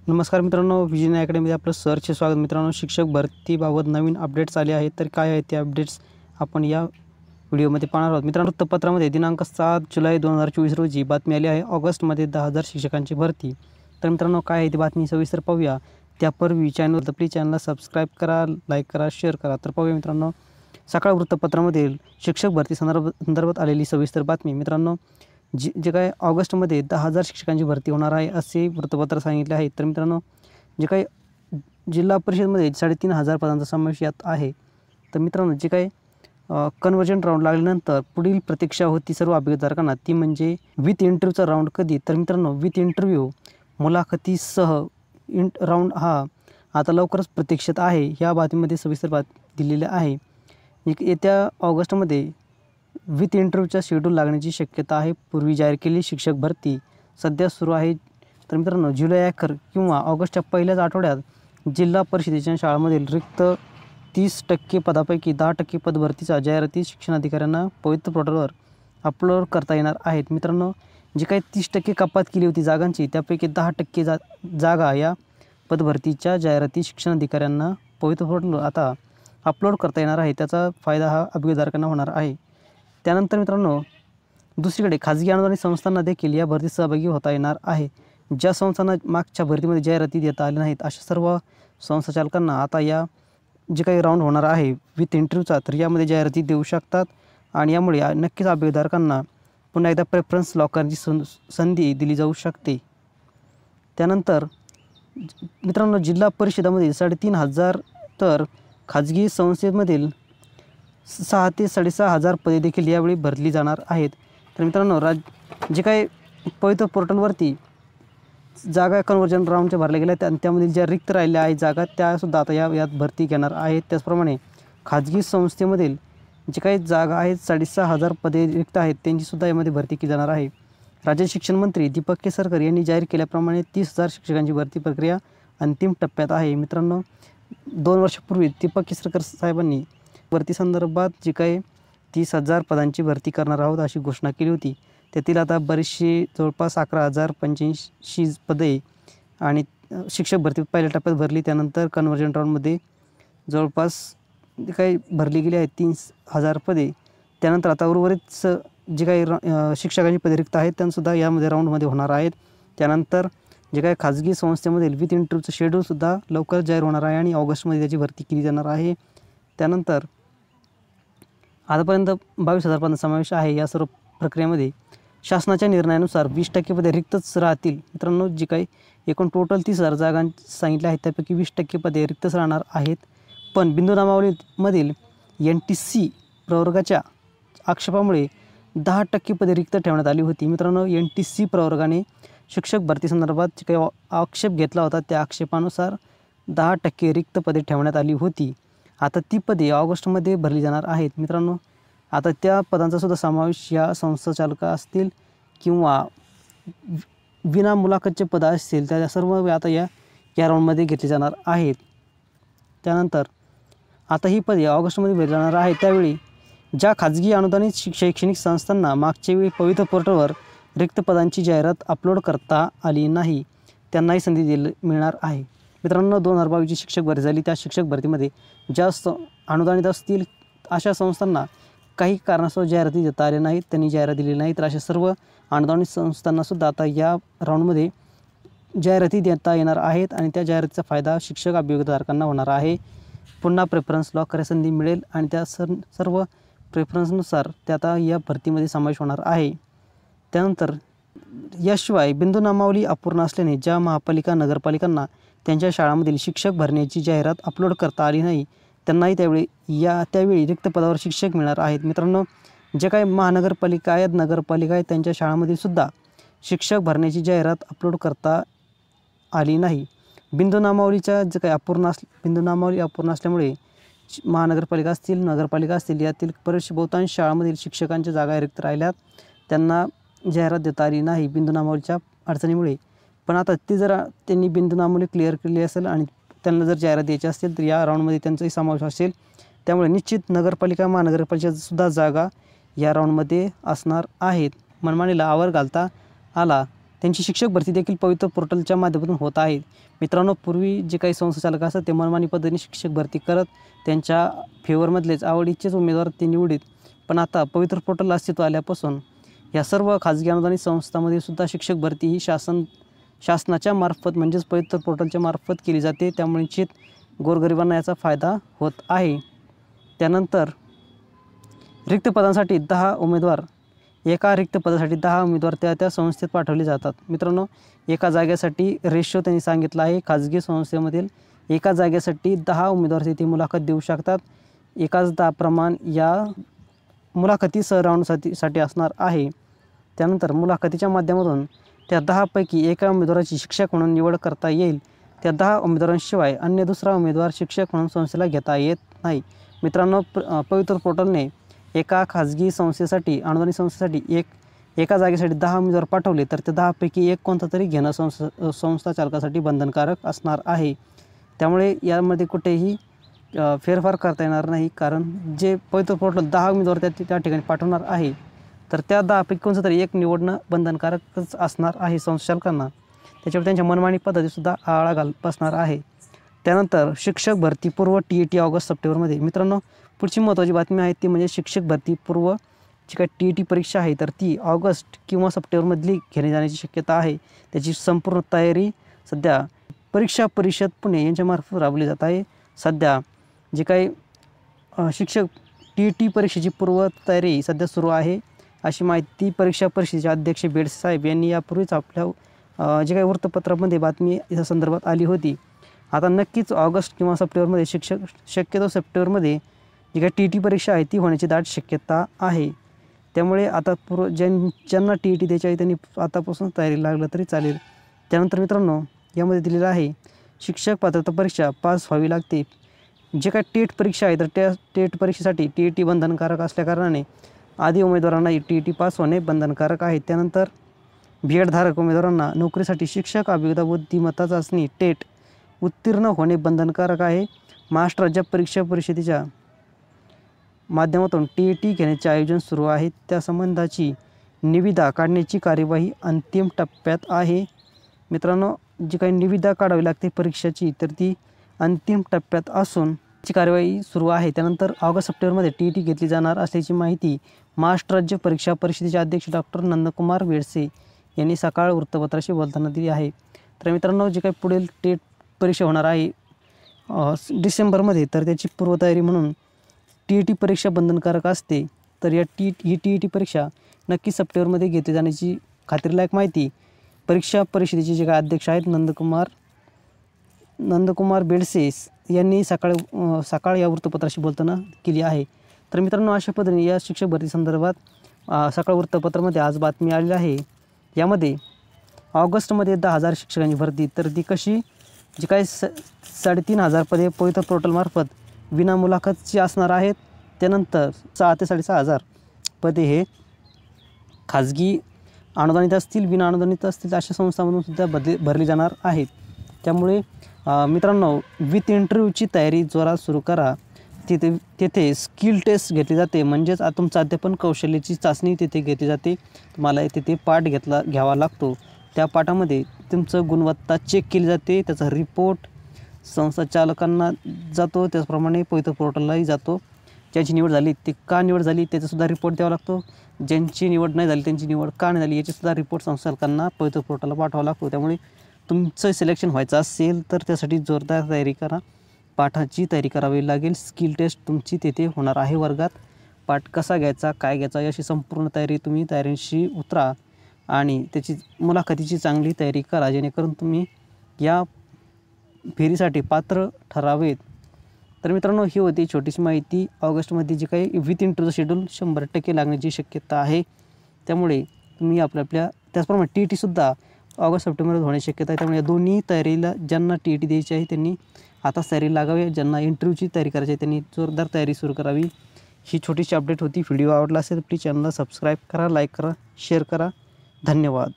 नमस्कार मित्रांनो, विजन अकॅडमीमध्ये आपलं सहर्ष स्वागत। मित्रांनो, शिक्षक भरतीबाबत नवीन अपडेट्स आले आहेत, तर काय आहेत ते अपडेट्स आपण या व्हिडिओमध्ये पाहणार आहोत। मित्रांनो, वृत्तपत्रामध्ये दिनांक 7 जुलै 2024 रोजी बातमी आली आहे, ऑगस्टमध्ये 10,000 शिक्षकांची भरती। तर मित्रांनो, काय आहे ती बातमी सविस्तर पाहूया। त्यापूर्वी चॅनलला सबस्क्राईब करा, लाईक करा, शेअर करा। तर पाहूया मित्रांनो, सकाळ वृत्तपत्रामधील शिक्षक भरती संदर्भात आलेली सविस्तर बातमी। मित्रांनो, जे काय ऑगस्टमध्ये 10,000 शिक्षकांची भरती होणार आहे असे वृत्तपत्र सांगितले आहे। तर मित्रांनो, जे काही जिल्हा परिषदमध्ये 3,500 पदांचा समावेश यात आहे। तर मित्रांनो, जे काही कन्वर्जन राऊंड लागल्यानंतर पुढील प्रतीक्षा होती सर्व अभ्यर्थ्यांना, ती म्हणजे विथ इंटरव्ह्यूचा राऊंड कधी। तर मित्रांनो, विथ इंटरव्ह्यू मुलाखतीसह राऊंड हा आता लवकरच प्रतीक्षेत आहे। ह्या बातमीमध्ये सविस्तर दिलेली आहे। येत्या ऑगस्टमध्ये विथ इंटरव्ह्यूचा शेड्यूल लागण्याची शक्यता आहे। पूर्वी जाहीर केलेली शिक्षक भरती सध्या सुरू आहे। तर मित्रांनो, जुलै अखेर किंवा ऑगस्टच्या पहिल्याच आठवड्यात जिल्हा परिषदेच्या शाळांमधील रिक्त 30% पदापैकी 10% पदभरतीचा जाहिराती शिक्षणाधिकाऱ्यांना पवित्र पोर्टलवर अपलोड करता येणार आहेत। मित्रांनो, जी काही 30% कपात केली होती जागांची, त्यापैकी 10% जागा या पदभरतीच्या जाहिराती शिक्षणाधिकाऱ्यांना पवित्र पोर्टलवर आता अपलोड करता येणार आहे। त्याचा फायदा हा अभ्यर्थ्यांना होणार आहे। त्यानंतर मित्रांनो, दुसरीकडे खाजगी अनुदानित संस्थांना देखील या भरतीत सहभागी होता येणार आहे। ज्या संस्थांना मागच्या भरतीमध्ये जाहिराती देता आल्या नाहीत, अशा सर्व संस्थाचालकांना आता या जे काही राऊंड होणार आहे विथ इंटरव्ह्यूचा, तर यामध्ये जाहिराती देऊ शकतात आणि यामुळे नक्कीच अभ्यर्थ्यांना पुन्हा एकदा प्रेफरन्स लॉक करण्याची संधी दिली जाऊ शकते। त्यानंतर मित्रांनो, जिल्हा परिषदामधील 3,500 तर खाजगी संस्थेमधील 6,000 ते 6,500 पदे देखील यावेळी भरली जाणार आहेत। तर मित्रांनो, जे काही पवित्र पोर्टलवरती जागा कन्वर्जन राऊंडच्या भरल्या गेल्या आणि त्यामधील ज्या रिक्त राहिल्या आहेत जागा, त्यासुद्धा आता यात भरती घेणार आहेत। त्याचप्रमाणे खाजगी संस्थेमधील जे काही जागा आहेत 6,500 पदे रिक्त आहेत, त्यांचीसुद्धा यामध्ये भरती केली जाणार आहे। राज्य शिक्षण मंत्री दीपक केसरकर यांनी जाहीर केल्याप्रमाणे 30,000 शिक्षकांची भरती प्रक्रिया अंतिम टप्प्यात आहे। मित्रांनो, 2 वर्षापूर्वी दीपक केसरकर साहेबांनी भरतीसंदर्भात जी काही 30,000 पदांची भरती करणार आहोत अशी घोषणा केली होती। त्यातील आता बरीचशी जवळपास 11,085 पदे आणि शिक्षक भरती पहिल्या टप्प्यात भरली। त्यानंतर कन्वर्जन राऊंडमध्ये जवळपास जे काही भरली गेली आहेत 3,000 पदे। त्यानंतर आता उर्वरित जे काही शिक्षकांची पदे रिक्त आहेत त्यांसुद्धा यामध्ये राऊंडमध्ये होणार आहेत। त्यानंतर जे काही खाजगी संस्थेमधील विथ इंटरव्ह्यूचं शेड्यूलसुद्धा लवकर जाहीर होणार आहे आणि ऑगस्टमध्ये त्याची भरती केली जाणार आहे। त्यानंतर आतापर्यंत 22,000 पदांचा समावेश आहे। या सर्व प्रक्रियेमध्ये शासनाच्या निर्णयानुसार 20% पदे रिक्तच राहतील। मित्रांनो, जी काही एकूण टोटल 30,000 जागा सांगितल्या आहेत त्यापैकी 20% पदे रिक्तच राहणार आहेत। पण बिंदू नामावलीमधील NTC प्रवर्गाच्या आक्षेपामुळे 10% पदे रिक्त ठेवण्यात आली होती। मित्रांनो, NTC प्रवर्गाने शिक्षक भरतीसंदर्भात जे काही आक्षेप घेतला होता, त्या आक्षेपानुसार 10% रिक्त पदे ठेवण्यात आली होती। आता ती पदे ऑगस्टमध्ये भरली जाणार आहेत। मित्रांनो, आता त्या पदांचा सुद्धा समावेश या संस्थाचालक असतील किंवा विना मुलाखतचे पद असतील, त्या सर्व आता या राऊंडमध्ये घेतली जाणार आहेत। त्यानंतर आता ही पदे ऑगस्टमध्ये भरली जाणार आहेत। त्यावेळी ज्या खाजगी अनुदानित शैक्षणिक संस्थांना मागच्या वेळी पवित्र पोर्टलवर रिक्त पदांची जाहिरात अपलोड करता आली नाही, त्यांनाही संधी मिळणार आहे। मित्रांनो, 2022ची शिक्षक भरती झाली, त्या शिक्षक भरतीमध्ये ज्या अनुदानित असतील अशा संस्थांना काही कारणास्तव जाहिराती देता आल्या नाहीत, त्यांनी जाहिरात दिली नाही, तर अशा सर्व अनुदानित संस्थांनासुद्धा आता या राऊंडमध्ये जाहिराती देता येणार आहेत आणि त्या जाहिरातीचा फायदा शिक्षक अभ्यर्थ्यांना होणार आहे। पुन्हा प्रेफरन्स लॉक करायची संधी मिळेल आणि त्या सर्व प्रेफरन्सनुसार त्या आता या भरतीमध्ये समावेश होणार आहे। त्यानंतर याशिवाय बिंदू नामावली अपूर्ण असल्याने ज्या महापालिका नगरपालिकांना त्यांच्या शाळांमधील शिक्षक भरण्याची जाहिरात अपलोड करता आली नाही, त्यांनाही त्यावेळी रिक्त पदावर शिक्षक मिळणार आहेत। मित्रांनो, जे काही महानगरपालिका आहेत, नगरपालिका आहेत, त्यांच्या शाळांमध्ये सुद्धा शिक्षक भरण्याची जाहिरात अपलोड करता आली नाही। बिंदू नामावली अपूर्ण असल्यामुळे महानगरपालिका असतील, नगरपालिका असतील, यातील बहुतांश शाळांमधील शिक्षकांच्या जागा रिक्त राहिल्यात, त्यांना जाहिरात देता आली नाही बिंदू नामावलीच्या अडचणीमुळे। पण आता त्यांनी बिंदू नामावली क्लिअर केली असेल आणि त्यांना जर जाहिरात द्यायची असेल तर या राऊंडमध्ये त्यांचाही समावेश असेल। त्यामुळे निश्चित नगरपालिका महानगरपालिकेच्यासुद्धा जागा या राऊंडमध्ये असणार आहेत। मनमानीला आवर घालता आला त्यांची शिक्षक भरती देखील पवित्र पोर्टलच्या माध्यमातून होत आहे. मित्रांनो, पूर्वी जे काही संस्थाचालक असतात ते मनमानी पद्धतीने शिक्षक भरती करत त्यांच्या फेवरमधलेच आवडीचेच उमेदवार ते निवडीत. पण आता पवित्र पोर्टल अस्तित्वात आल्यापासून या सर्व खाजगी अनुदानित संस्थांमध्ये सुद्धा शिक्षक भरती ही शासनाच्या मार्फत म्हणजेच पवित्र पोर्टलच्या मार्फत केली जाते. त्यामुळे निश्चित गोरगरिबांना याचा फायदा होत आहे. त्यानंतर रिक्त पदांसाठी 10 उमेदवार, एका रिक्त पदासाठी 10 उमेदवार त्या संस्थेत पाठवले जातात. मित्रांनो, एका जागेसाठी रेशो त्यांनी सांगितला आहे. खाजगी संस्थेमधील एका जागेसाठी 10 उमेदवार तिथे मुलाखत देऊ शकतात. एकाच प्रमाण या मुलाखती राऊंडसाठी असणार आहे. त्यानंतर मुलाखतीच्या माध्यमातून त्या 10 पैकी एका उमेदवाराची शिक्षक म्हणून निवड करता येईल. त्या 10 उमेदवारांशिवाय अन्य दुसरा उमेदवार शिक्षक म्हणून संस्थेला घेता येत नाही. मित्रांनो, पवित्र पोर्टलने एका खाजगी संस्थेसाठी अनुदानित संस्थेसाठी एका जागेसाठी 10 उमेदवार पाठवले तर त्या 10 पैकी एक कोणता तरी घेणं संस्था चालकासाठी बंधनकारक असणार आहे. त्यामुळे यामध्ये कुठेही फेरफार करता येणार नाही. कारण जे पवित्र पोर्टल 10 उमेदवार त्या ठिकाणी पाठवणार आहे तर त्या 10 पैकी कोणतं तरी एक निवडणं बंधनकारकच असणार आहे संस्थाचालकांना. त्याच्यावर त्यांच्या मनमानी पद्धतीसुद्धा आळा बसणार आहे. त्यानंतर शिक्षक भरती पूर्व TET ऑगस्ट-सप्टेंबरमध्ये. मित्रांनो, पुढची महत्त्वाची बातमी आहे ती म्हणजे शिक्षक भरती पूर्व जी काही TET परीक्षा आहे तर ती ऑगस्ट किंवा सप्टेंबरमधली घेण्यात जाण्याची शक्यता आहे. त्याची संपूर्ण तयारी सध्या परीक्षा परिषद पुणे यांच्यामार्फत राबवली जात आहे. सध्या जे काही शिक्षक TET परीक्षेची पूर्व तयारी सध्या सुरू आहे अशी माहिती परीक्षा परिषदेचे अध्यक्ष बेडसे साहेब यांनी यापूर्वीच आपल्या जे काही वृत्तपत्रामध्ये बातमी या संदर्भात आली होती. आता नक्कीच ऑगस्ट किंवा सप्टेंबरमध्ये शक्यतो सप्टेंबरमध्ये जी काही TET परीक्षा आहे ती होण्याची दाट शक्यता आहे. त्यामुळे आता ज्यांना TET द्यायची आहे त्यांनी आतापासून तयारी लागलं तरी चालेल. त्यानंतर मित्रांनो, यामध्ये दिलेलं आहे शिक्षक पात्रता परीक्षा पास व्हावी लागते. जे काही टेट परीक्षा आहे तर त्या टेट परीक्षेसाठी TET बंधनकारक असल्याकारणाने आधी उमेदवारांना TET पास होणे बंधनकारक आहे. त्यानंतर B.Ed धारक उमेदवारांना नोकरीसाठी शिक्षक अभियोगिता बुद्धिमत्ता चाचणी टेट उत्तीर्ण होणे बंधनकारक आहे. महाराष्ट्र राज्य परीक्षा परिषदेच्या माध्यमातून TET घेण्याचे आयोजन सुरू आहे. त्या संबंधाची निविदा काढण्याची कार्यवाही अंतिम टप्प्यात आहे. मित्रांनो, जी काही निविदा काढावी लागते परीक्षेची तर ती अंतिम टप्प्यात असून ची कार्यवाही सुरू आहे. त्यानंतर ऑगस्ट-सप्टेंबरमध्ये TET घेतली जाणार असल्याची माहिती महाराष्ट्र राज्य परीक्षा परिषदेचे अध्यक्ष डॉक्टर नंदकुमार बेडसे यांनी सकाळ वृत्तपत्राशी बोलताना दिली आहे. तर मित्रांनो, जे काही पुढील टेट परीक्षा होणार आहे डिसेंबरमध्ये तर त्याची पूर्वतयारी म्हणून TET परीक्षा बंधनकारक असते. तर ही TET परीक्षा नक्की सप्टेंबरमध्ये घेतली जाण्याची खात्रीलायक माहिती परीक्षा परिषदेचे जे काही अध्यक्ष आहेत नंदकुमार बेडसे यांनी सकाळ या वृत्तपत्राशी बोलताना केली आहे. तर मित्रांनो, अशा पद्धतीने या शिक्षक भरती संदर्भात सकाळ वृत्तपत्रामध्ये आज बातमी आलेली आहे. यामध्ये ऑगस्टमध्ये 10,000 शिक्षकांची भरती तर ती कशी जी काही 3,500 पदे पवित्र पोर्टलमार्फत विना मुलाखतची असणार आहेत. त्यानंतर 6,000 ते 6,500 पदे हे खाजगी अनुदानित असतील विना अनुदानित असतील अशा संस्थांमधून सुद्धा भरली जाणार आहेत. त्यामुळे मित्रांनो, विथ इंटरव्ह्यूची तयारी जोरात सुरू करा. तेथे स्किल टेस्ट घेतली जाते म्हणजेच तुमचं अध्यापन कौशल्याची चाचणी तिथे घेतली जाते. तुम्हाला तिथे पाठ घ्यावा लागतो. त्या पाठामध्ये तुमचं गुणवत्ता चेक केली जाते. त्याचा रिपोर्ट संस्था चालकांना जातो, त्याचप्रमाणे पवित्र पोर्टललाही जातो. ज्यांची निवड झाली ती का निवड झाली त्याचासुद्धा रिपोर्ट द्यावा लागतो. ज्यांची निवड नाही झाली त्यांची निवड का नाही झाली याचीसुद्धा रिपोर्ट संस्थाचालकांना पवित्र पोर्टलला पाठवावा लागतो. त्यामुळे तुमचं सिलेक्शन व्हायचं असेल तर त्यासाठी जोरदार तयारी करा. पाठाची तयारी करावी लागेल. स्किल टेस्ट तुमची तेथे होणार आहे वर्गात. पाठ कसा घ्यायचा काय घ्यायचा याची संपूर्ण तयारीशी उतरा आणि त्याची मुलाखतीची चांगली तयारी करा जेणेकरून तुम्ही या फेरीसाठी पात्र ठरावेत. तर मित्रांनो, ही होती छोटीशी माहिती. ऑगस्टमध्ये जी काही विथ इंटरव्ह्यू शेड्यूल 100% लागण्याची शक्यता आहे. त्यामुळे तुम्ही आपल्या त्याचप्रमाणे TETसुद्धा ऑगस्ट-सप्टेंबरमध्ये होण्याची शक्यता आहे. त्यामुळे या दोन्ही तयारीला ज्यांना TET द्यायची आहे त्यांनी आताच तयारी लागावी. ज्यांना इंटरव्ह्यूची तयारी करायची आहे त्यांनी जोरदार तयारी सुरू करावी. ही छोटीशी अपडेट होती. व्हिडिओ आवडला असेल तर प्लीज चॅनलला सबस्क्राईब करा, लाईक करा, शेअर करा. धन्यवाद.